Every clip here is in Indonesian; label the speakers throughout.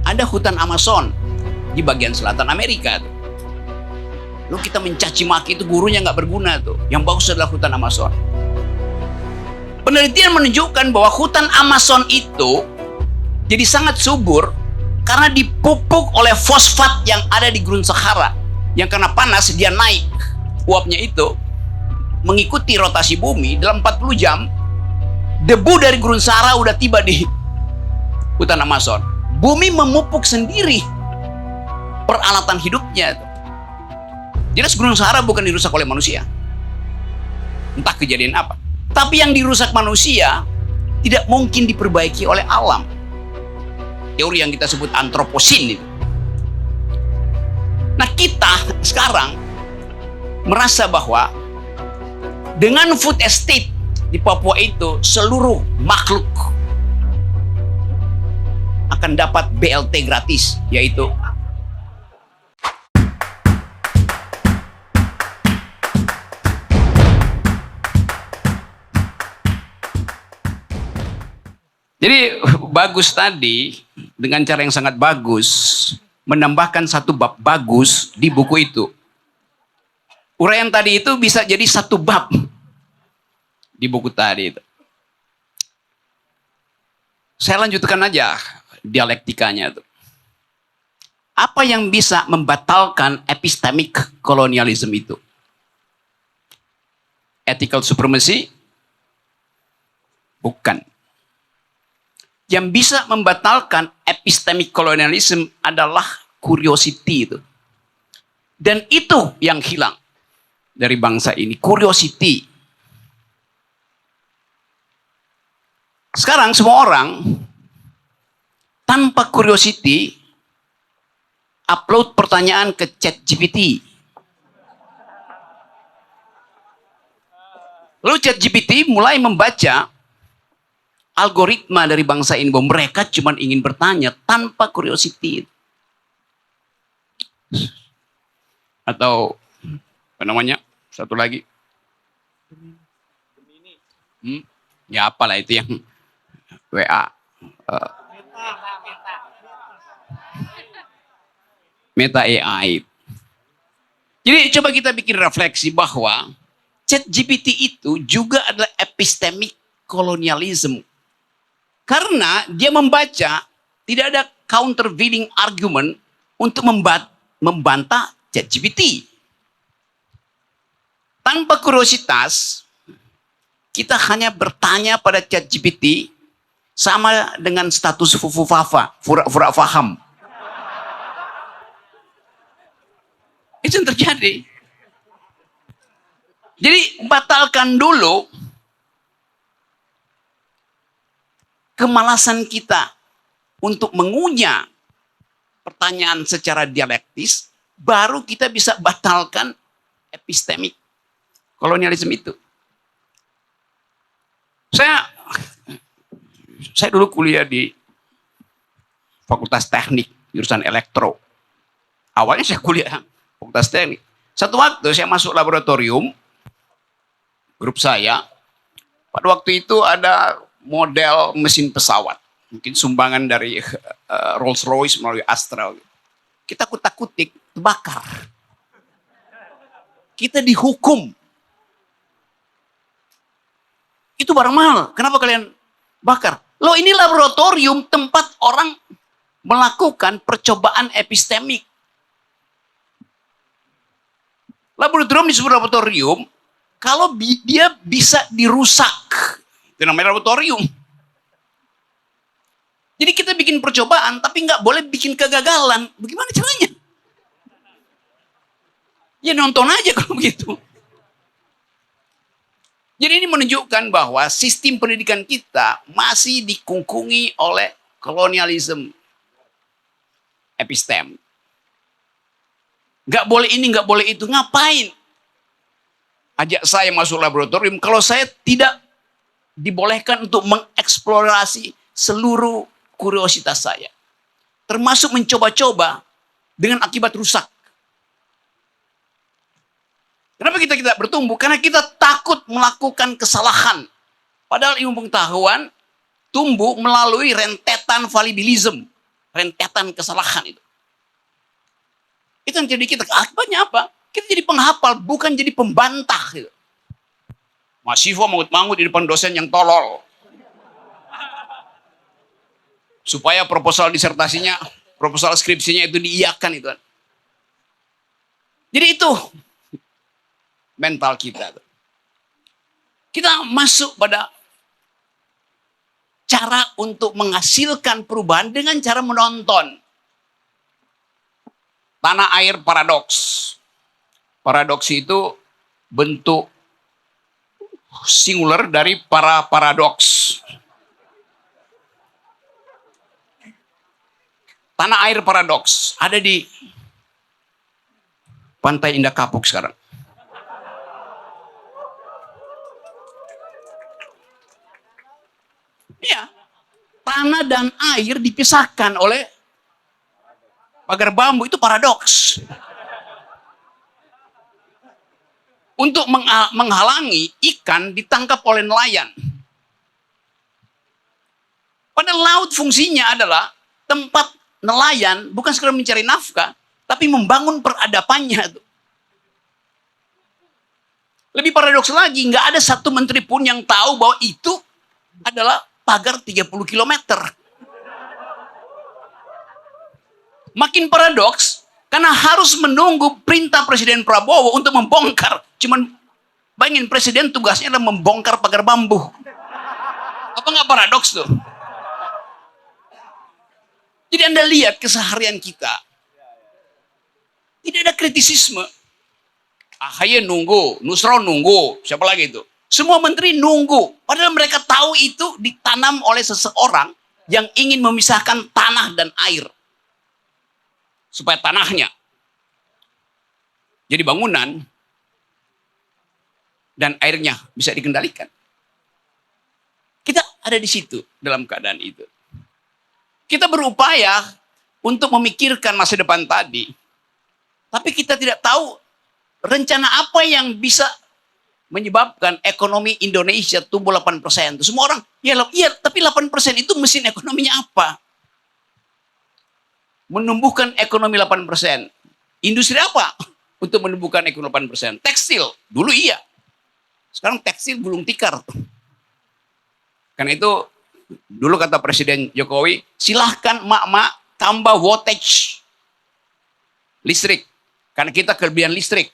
Speaker 1: Ada hutan Amazon di bagian selatan Amerika. Lalu kita mencaci maki itu gurunya nggak berguna tuh. Yang bagus adalah hutan Amazon. Penelitian menunjukkan bahwa hutan Amazon itu jadi sangat subur karena dipupuk oleh fosfat yang ada di gurun Sahara. Yang karena panas dia naik. Uapnya itu mengikuti rotasi bumi dalam 40 jam. Debu dari gurun Sahara udah tiba di hutan Amazon. Bumi memupuk sendiri peralatan hidupnya. Jelas gurun Sahara bukan dirusak oleh manusia. Entah kejadian apa. Tapi yang dirusak manusia tidak mungkin diperbaiki oleh alam. Teori yang kita sebut antroposin itu. Nah, kita sekarang merasa bahwa dengan food estate di Papua itu seluruh makhluk akan dapat BLT gratis, yaitu jadi bagus tadi dengan cara yang sangat bagus menambahkan satu bab bagus di buku itu. Uraian tadi itu bisa jadi satu bab di buku tadi itu. Saya lanjutkan aja dialektikanya itu. Apa yang bisa membatalkan epistemic kolonialisme itu? Ethical supremacy? Bukan. Yang bisa membatalkan epistemic kolonialisme adalah curiosity itu. Dan itu yang hilang dari bangsa ini, curiosity. Sekarang semua orang tanpa curiosity upload pertanyaan ke ChatGPT. Lalu ChatGPT mulai membaca algoritma dari bangsa ini bahwa mereka cuma ingin bertanya tanpa curiosity. Atau apa namanya? Satu lagi. Ya apalah itu yang WA. Meta AI. Jadi coba kita bikin refleksi bahwa ChatGPT itu juga adalah epistemic colonialism. Karena dia membaca, tidak ada countervailing argument untuk membantah ChatGPT. Tanpa kuriositas, kita hanya bertanya pada ChatGPT sama dengan status fufu-fafa, pura-pura faham. Itu yang terjadi. Jadi batalkan dulu kemalasan kita untuk mengunyah pertanyaan secara dialektis, baru kita bisa batalkan epistemic kolonialisme itu. Saya dulu kuliah di Fakultas Teknik, jurusan elektro. Awalnya saya kuliah Fakultas Teknik. Satu waktu saya masuk laboratorium, grup saya, pada waktu itu ada model mesin pesawat. Mungkin sumbangan dari Rolls Royce melalui Astra. Kita kutak-kutik, terbakar. Kita dihukum. Itu barang mahal. Kenapa kalian bakar? Loh, ini laboratorium tempat orang melakukan percobaan epistemik. Laboratorium disebut laboratorium kalau dia bisa dirusak. Itu namanya laboratorium. Jadi kita bikin percobaan tapi nggak boleh bikin kegagalan. Bagaimana caranya? Ya nonton aja kalau begitu. Jadi ini menunjukkan bahwa sistem pendidikan kita masih dikungkungi oleh kolonialisme epistem. Nggak boleh ini, nggak boleh itu. Ngapain? Ajak saya masuk laboratorium kalau saya tidak dibolehkan untuk mengeksplorasi seluruh kuriositas saya. Termasuk mencoba-coba dengan akibat rusak. Kenapa kita tidak bertumbuh? Karena kita takut melakukan kesalahan. Padahal ilmu pengetahuan tumbuh melalui rentetan fallibilism. rentetan kesalahan itu. Itu yang jadi kita. Akibatnya apa? Kita jadi penghafal, bukan jadi pembantah. Gitu. Mahasiswa mangut-mangut di depan dosen yang tolol. Supaya proposal disertasinya, proposal skripsinya itu diiyakan itu. Jadi itu mental kita. Kita masuk pada cara untuk menghasilkan perubahan dengan cara menonton. Tanah air paradoks. Paradoks itu bentuk singular dari para paradoks. Tanah air paradoks ada di Pantai Indah Kapuk sekarang. Ya, tanah dan air dipisahkan oleh pagar bambu, itu paradoks. Untuk menghalangi ikan ditangkap oleh nelayan. Padahal laut fungsinya adalah tempat nelayan bukan sekedar mencari nafkah, tapi membangun peradabannya. Lebih paradoks lagi, nggak ada satu menteri pun yang tahu bahwa itu adalah pagar 30 km. Makin paradoks, karena harus menunggu perintah Presiden Prabowo untuk membongkar. Cuman bayangin, Presiden tugasnya adalah membongkar pagar bambu. Apa nggak paradoks tuh? Jadi Anda lihat keseharian kita. Tidak ada kritisisme. AHY nunggu, Nusron nunggu, siapa lagi itu? Semua menteri nunggu. Padahal mereka tahu itu ditanam oleh seseorang yang ingin memisahkan tanah dan air. Supaya tanahnya jadi bangunan dan airnya bisa dikendalikan. Kita ada di situ dalam keadaan itu. Kita berupaya untuk memikirkan masa depan tadi. Tapi kita tidak tahu rencana apa yang bisa menyebabkan ekonomi Indonesia tumbuh 8%. Semua orang, iya, tapi 8% itu mesin ekonominya apa? Menumbuhkan ekonomi 8%. Industri apa untuk menumbuhkan ekonomi 8%? Tekstil. Dulu iya. Sekarang tekstil gulung tikar. Karena itu, dulu kata Presiden Jokowi, silahkan mak-mak tambah wattage listrik. Karena kita kelebihan listrik.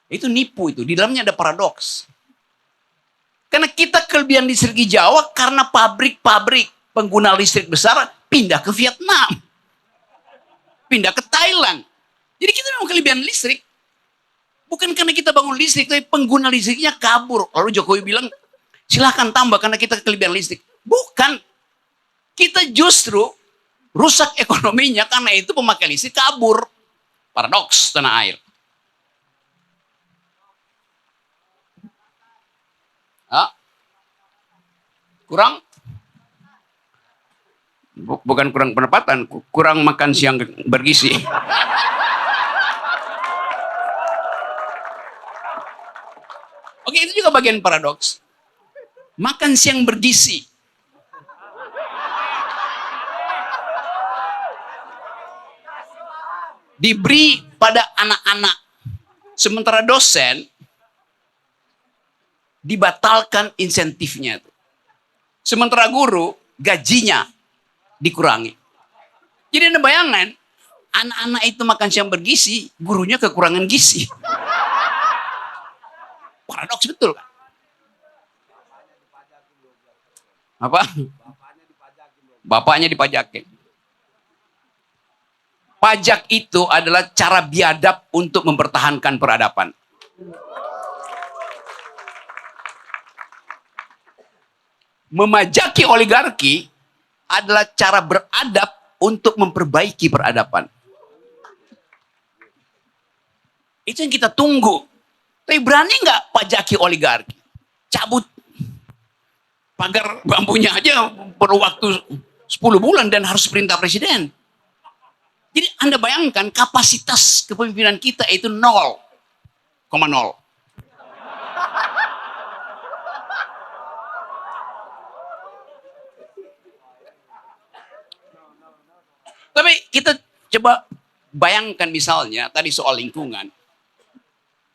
Speaker 1: Itu nipu itu. Di dalamnya ada paradoks. Karena kita kelebihan listrik di Jawa karena pabrik-pabrik pengguna listrik besar pindah ke Vietnam. Pindah ke Thailand. Jadi kita memang kelebihan listrik. Bukan karena kita bangun listrik, tapi pengguna listriknya kabur. Lalu Jokowi bilang, silahkan tambah karena kita kelebihan listrik. Bukan. Kita justru rusak ekonominya karena itu pemakai listrik kabur. Paradoks tanah air. Kurang? Bukan kurang pendapatan, kurang makan siang bergizi. Oke, itu juga bagian paradoks. Makan siang bergizi. Diberi pada anak-anak. Sementara dosen dibatalkan insentifnya. Sementara guru gajinya dikurangi. Jadi Anda bayangkan, anak-anak itu makan siang bergizi, gurunya kekurangan gizi. Paradoks betul kan? Apa? Bapaknya dipajakin. Pajak itu adalah cara biadab untuk mempertahankan peradaban. Memajaki oligarki adalah cara beradab untuk memperbaiki peradaban. Itu yang kita tunggu. Tapi berani nggak pajaki oligarki? Cabut pagar bambunya aja perlu waktu 10 bulan dan harus perintah presiden. Jadi Anda bayangkan kapasitas kepemimpinan kita itu 0,0. kita coba bayangkan misalnya tadi soal lingkungan.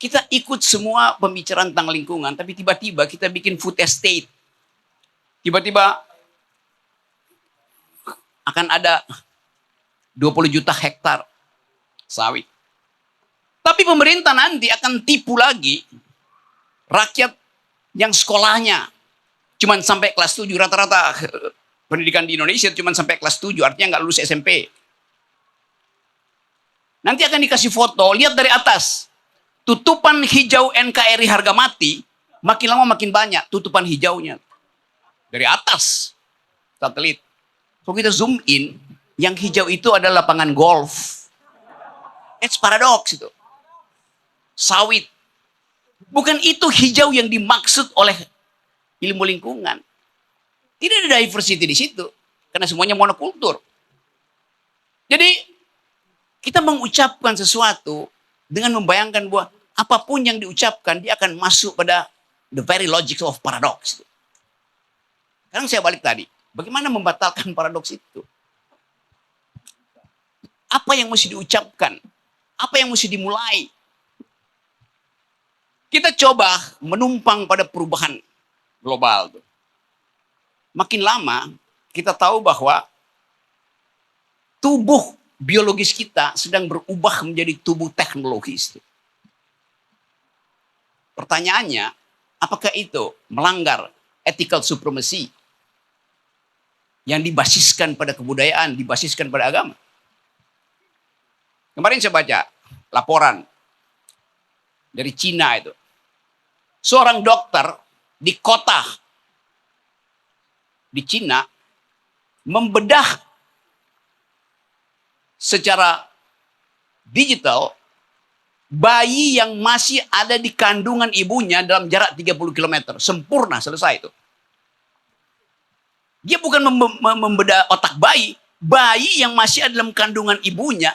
Speaker 1: Kita ikut semua pembicaraan tentang lingkungan, tapi tiba-tiba kita bikin food estate. Tiba-tiba akan ada 20 juta hektar sawit. Tapi pemerintah nanti akan tipu lagi rakyat yang sekolahnya cuma sampai kelas 7. Rata-rata pendidikan di Indonesia cuma sampai kelas 7, artinya nggak lulus SMP. Nanti akan dikasih foto, lihat dari atas. Tutupan hijau NKRI harga mati, makin lama makin banyak tutupan hijaunya. Dari atas satelit. Kalau kita zoom in, yang hijau itu adalah lapangan golf. It's paradox itu. Sawit. Bukan itu hijau yang dimaksud oleh ilmu lingkungan. Tidak ada diversity di situ. Karena semuanya monokultur. Jadi, kita mengucapkan sesuatu dengan membayangkan bahwa apapun yang diucapkan, dia akan masuk pada the very logic of paradox. Sekarang saya balik tadi. Bagaimana membatalkan paradoks itu? Apa yang mesti diucapkan? Apa yang mesti dimulai? Kita coba menumpang pada perubahan global. Makin lama, kita tahu bahwa tubuh biologis kita sedang berubah menjadi tubuh teknologis. Pertanyaannya, apakah itu melanggar ethical supremacy yang dibasiskan pada kebudayaan, dibasiskan pada agama? Kemarin saya baca laporan dari Cina itu. Seorang dokter di kota di Cina membedah secara digital bayi yang masih ada di kandungan ibunya dalam jarak 30 km. Sempurna, selesai itu. Dia bukan membedah otak bayi. Bayi yang masih ada dalam kandungan ibunya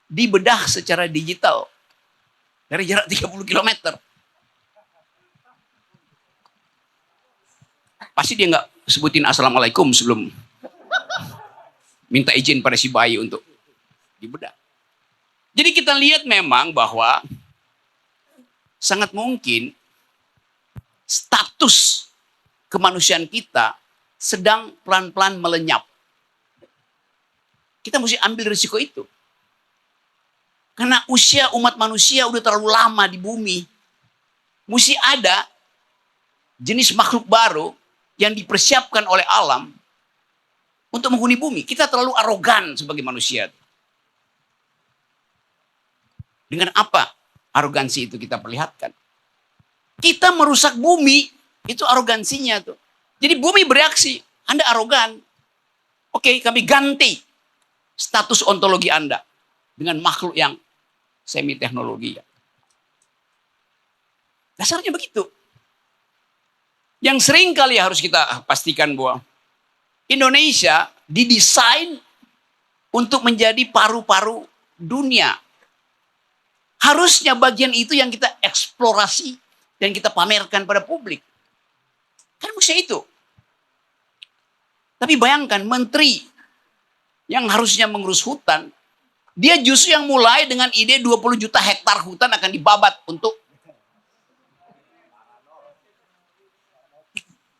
Speaker 1: dibedah secara digital. Dari jarak 30 km. Pasti dia nggak sebutin assalamualaikum sebelum minta izin pada si bayi untuk dibedah. Jadi kita lihat memang bahwa sangat mungkin status kemanusiaan kita sedang pelan-pelan melenyap. Kita mesti ambil risiko itu. Karena usia umat manusia udah terlalu lama di bumi. Mesti ada jenis makhluk baru yang dipersiapkan oleh alam untuk menghuni bumi. Kita terlalu arogan sebagai manusia. Dengan apa arogansi itu kita perlihatkan? Kita merusak bumi, itu arogansinya tuh. Jadi bumi bereaksi, Anda arogan. Oke, kami ganti status ontologi Anda dengan makhluk yang semi teknologi. Dasarnya begitu. Yang sering kali harus kita pastikan bahwa Indonesia didesain untuk menjadi paru-paru dunia. Harusnya bagian itu yang kita eksplorasi dan kita pamerkan pada publik. Kan mesti itu. Tapi bayangkan menteri yang harusnya mengurus hutan, dia justru yang mulai dengan ide 20 juta hektar hutan akan dibabat untuk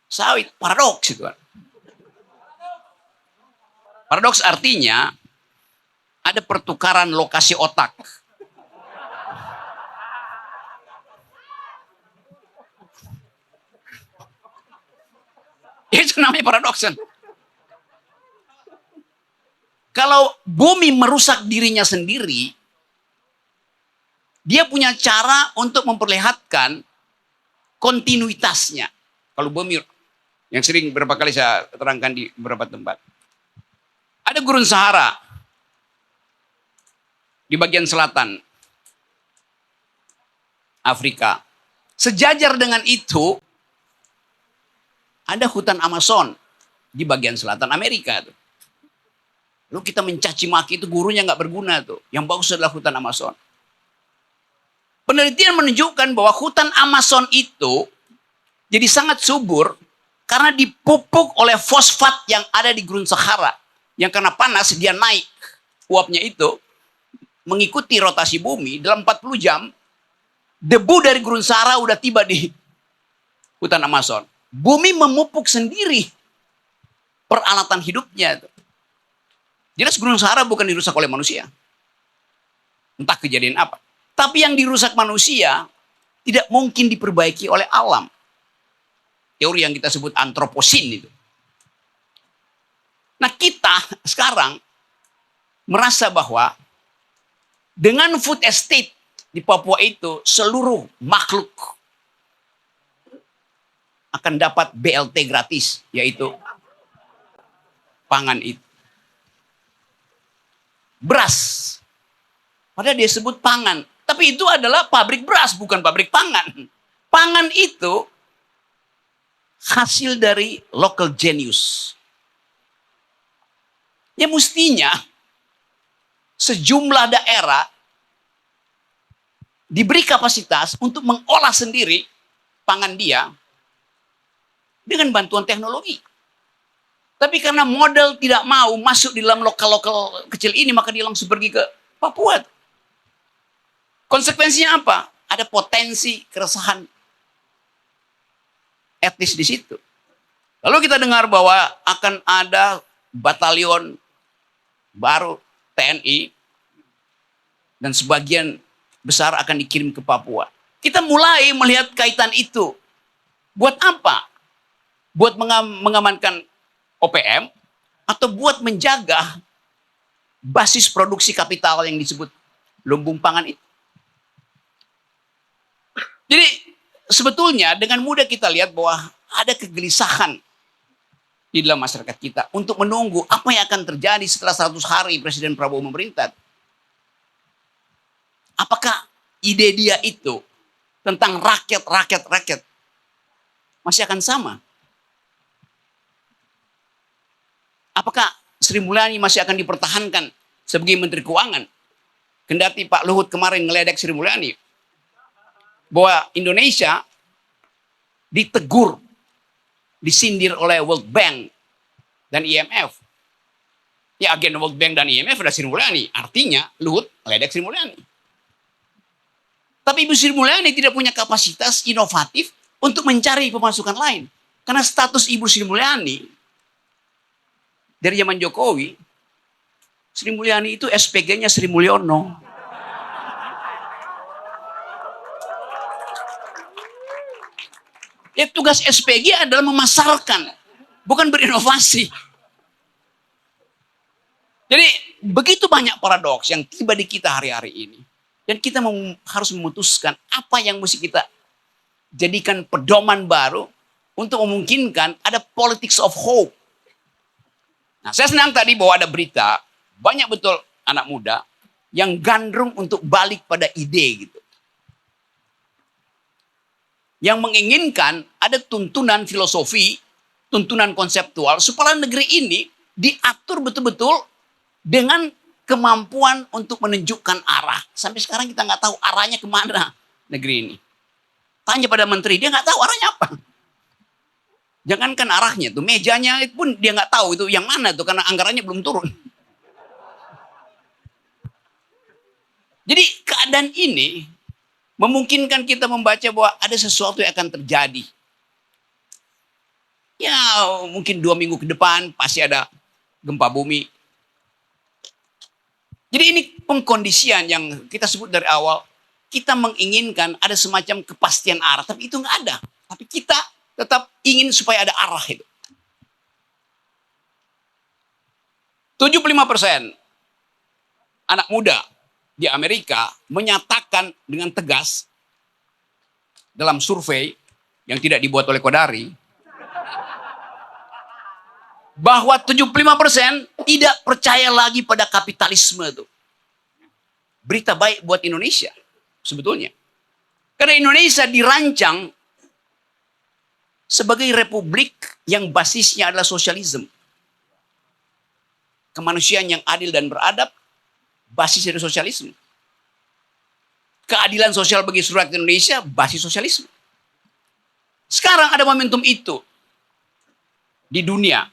Speaker 1: sawit. Paradoks itu kan. Paradoks artinya ada pertukaran lokasi otak. Itu namanya paradoksan. Kalau bumi merusak dirinya sendiri, dia punya cara untuk memperlihatkan kontinuitasnya. Kalau bumi, yang sering beberapa kali saya terangkan di beberapa tempat. Ada gurun Sahara di bagian selatan Afrika. Sejajar dengan itu, ada hutan Amazon di bagian selatan Amerika tuh. Lalu kita mencaci maki itu gurunya nggak berguna tuh. Yang bagus adalah hutan Amazon. Penelitian menunjukkan bahwa hutan Amazon itu jadi sangat subur karena dipupuk oleh fosfat yang ada di gurun Sahara. Yang karena panas dia naik uapnya itu mengikuti rotasi bumi dalam 40 jam, debu dari gurun Sahara udah tiba di hutan Amazon. Bumi memupuk sendiri peralatan hidupnya. Jelas gurun Sahara bukan dirusak oleh manusia. Entah kejadian apa. Tapi yang dirusak manusia tidak mungkin diperbaiki oleh alam. Teori yang kita sebut antroposin itu. Nah, kita sekarang merasa bahwa dengan food estate di Papua itu seluruh makhluk akan dapat BLT gratis, yaitu pangan itu. Beras. Padahal dia sebut pangan. Tapi itu adalah pabrik beras, bukan pabrik pangan. Pangan itu hasil dari local genius. Ya mestinya sejumlah daerah diberi kapasitas untuk mengolah sendiri pangan dia dengan bantuan teknologi. Tapi karena modal tidak mau masuk di dalam lokal-lokal kecil ini, maka dia langsung pergi ke Papua. Konsekuensinya apa? Ada potensi keresahan etnis di situ. Lalu kita dengar bahwa akan ada batalion baru TNI dan sebagian besar akan dikirim ke Papua. Kita mulai melihat kaitan itu. Buat apa? Buat mengamankan OPM atau buat menjaga basis produksi kapital yang disebut lumbung pangan itu. Jadi sebetulnya dengan mudah kita lihat bahwa ada kegelisahan di dalam masyarakat kita untuk menunggu apa yang akan terjadi setelah 100 hari Presiden Prabowo memerintah. Apakah ide dia itu tentang rakyat masih akan sama? Apakah Sri Mulyani masih akan dipertahankan sebagai Menteri Keuangan? Kendati Pak Luhut kemarin ngeledek Sri Mulyani bahwa Indonesia ditegur, disindir oleh World Bank dan IMF. Ya, agen World Bank dan IMF adalah Sri Mulyani. Artinya Luhut ngeledek Sri Mulyani. Tapi Ibu Sri Mulyani tidak punya kapasitas inovatif untuk mencari pemasukan lain. Karena status Ibu Sri Mulyani dari zaman Jokowi, Sri Mulyani itu SPG-nya Sri Mulyono. Ya, tugas SPG adalah memasarkan, bukan berinovasi. Jadi begitu banyak paradoks yang tiba di kita hari-hari ini. Dan kita harus memutuskan apa yang mesti kita jadikan pedoman baru untuk memungkinkan ada politics of hope. Nah, saya senang tadi bahwa ada berita, banyak betul anak muda yang gandrung untuk balik pada ide gitu. Yang menginginkan ada tuntunan filosofi, tuntunan konseptual, supaya negeri ini diatur betul-betul dengan kemampuan untuk menunjukkan arah. Sampai sekarang kita nggak tahu arahnya kemana negeri ini. Tanya pada menteri, dia nggak tahu arahnya apa. Jangankan arahnya tuh, mejanya pun dia nggak tahu itu yang mana tuh, karena anggarannya belum turun. Jadi keadaan ini memungkinkan kita membaca bahwa ada sesuatu yang akan terjadi. Ya mungkin 2 minggu ke depan pasti ada gempa bumi. Jadi ini pengkondisian yang kita sebut dari awal. Kita menginginkan ada semacam kepastian arah, tapi itu nggak ada. Tapi kita tetap ingin supaya ada arah itu. 75% anak muda di Amerika menyatakan dengan tegas dalam survei yang tidak dibuat oleh Kodari bahwa 75% tidak percaya lagi pada kapitalisme itu. Berita baik buat Indonesia sebetulnya. Karena Indonesia dirancang sebagai republik yang basisnya adalah sosialisme. Kemanusiaan yang adil dan beradab basis dari sosialisme. Keadilan sosial bagi seluruh rakyat Indonesia basis sosialisme. Sekarang ada momentum itu di dunia.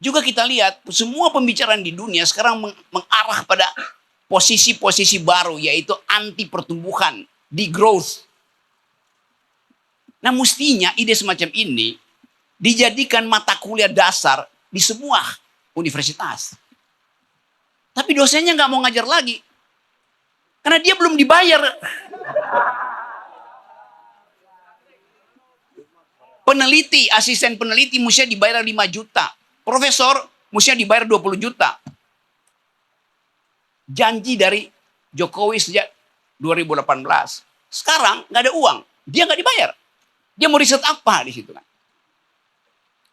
Speaker 1: Juga kita lihat semua pembicaraan di dunia sekarang mengarah pada posisi-posisi baru, yaitu anti pertumbuhan, degrowth. Nah, mestinya ide semacam ini dijadikan mata kuliah dasar di semua universitas. Tapi dosennya nggak mau ngajar lagi. Karena dia belum dibayar. Peneliti, asisten peneliti mestinya dibayar 5 juta. Profesor mestinya dibayar 20 juta. Janji dari Jokowi sejak 2018. Sekarang nggak ada uang. Dia nggak dibayar. Dia mau riset apa di situ kan?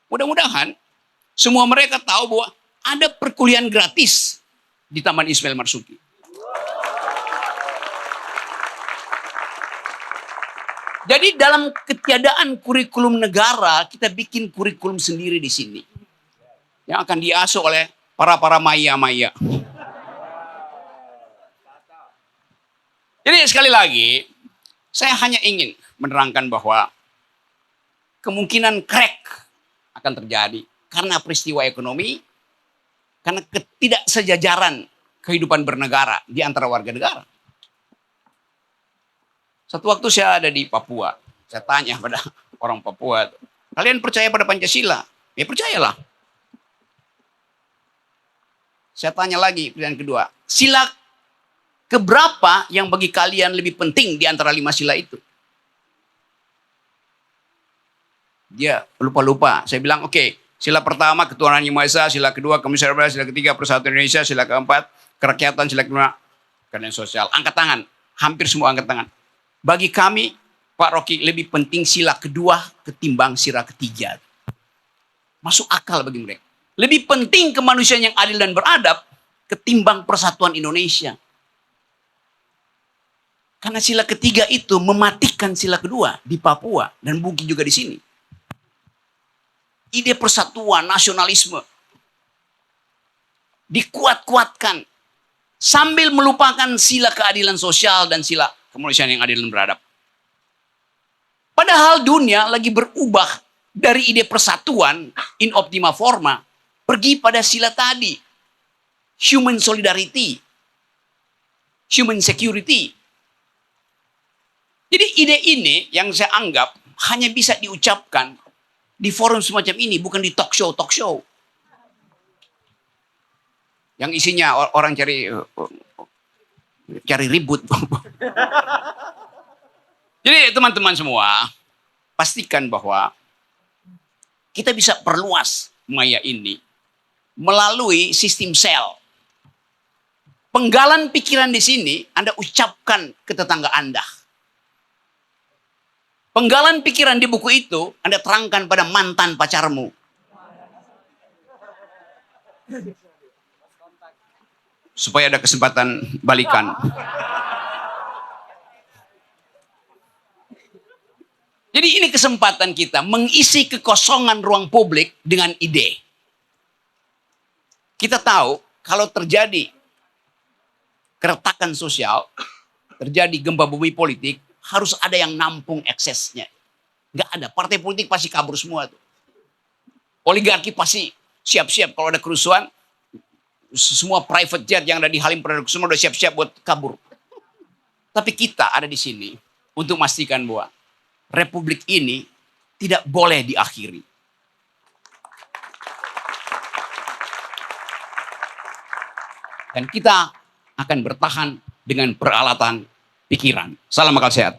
Speaker 1: Mudah-mudahan semua mereka tahu bahwa ada perkuliahan gratis di Taman Ismail Marzuki. Jadi dalam ketiadaan kurikulum negara, kita bikin kurikulum sendiri di sini. Yang akan diasuh oleh para maya-maya. Jadi sekali lagi, saya hanya ingin menerangkan bahwa kemungkinan crack akan terjadi karena peristiwa ekonomi, karena ketidaksejajaran kehidupan bernegara di antara warga negara. Satu waktu saya ada di Papua, saya tanya pada orang Papua, kalian percaya pada Pancasila? Ya percayalah. Saya tanya lagi, pilihan kedua, sila keberapa yang bagi kalian lebih penting di antara 5 sila itu? Dia lupa-lupa. Saya bilang, oke, sila pertama ketuhanan yang Maha Esa, sila kedua kemanusiaan, sila ketiga persatuan Indonesia, sila keempat kerakyatan, sila kelima keadilan sosial. Angkat tangan, hampir semua angkat tangan. Bagi kami, Pak Rocky, lebih penting sila kedua ketimbang sila ketiga. Masuk akal bagi mereka. Lebih penting kemanusiaan yang adil dan beradab ketimbang persatuan Indonesia. Karena sila ketiga itu mematikan sila kedua di Papua dan mungkin juga di sini. Ide persatuan, nasionalisme dikuat-kuatkan sambil melupakan sila keadilan sosial dan sila kemanusiaan yang adil dan beradab. Padahal dunia lagi berubah dari ide persatuan in optima forma pergi pada sila tadi. Human solidarity. Human security. Jadi ide ini yang saya anggap hanya bisa diucapkan di forum semacam ini, bukan di talk show. Yang isinya orang cari ribut. Jadi teman-teman semua, pastikan bahwa kita bisa perluas maya ini melalui sistem sel. Penggalan pikiran di sini Anda ucapkan ke tetangga Anda. Penggalan pikiran di buku itu Anda terangkan pada mantan pacarmu. Supaya ada kesempatan balikan. Jadi ini kesempatan kita mengisi kekosongan ruang publik dengan ide. Kita tahu kalau terjadi keretakan sosial, terjadi gempa bumi politik, harus ada yang nampung eksesnya. Nggak ada. Partai politik pasti kabur semua tuh. Oligarki pasti siap-siap kalau ada kerusuhan. Semua private jet yang ada di Halim Perdana Kusuma udah siap-siap buat kabur. Tapi kita ada di sini untuk memastikan bahwa Republik ini tidak boleh diakhiri. Dan kita akan bertahan dengan peralatan pikiran. Salam akal sehat.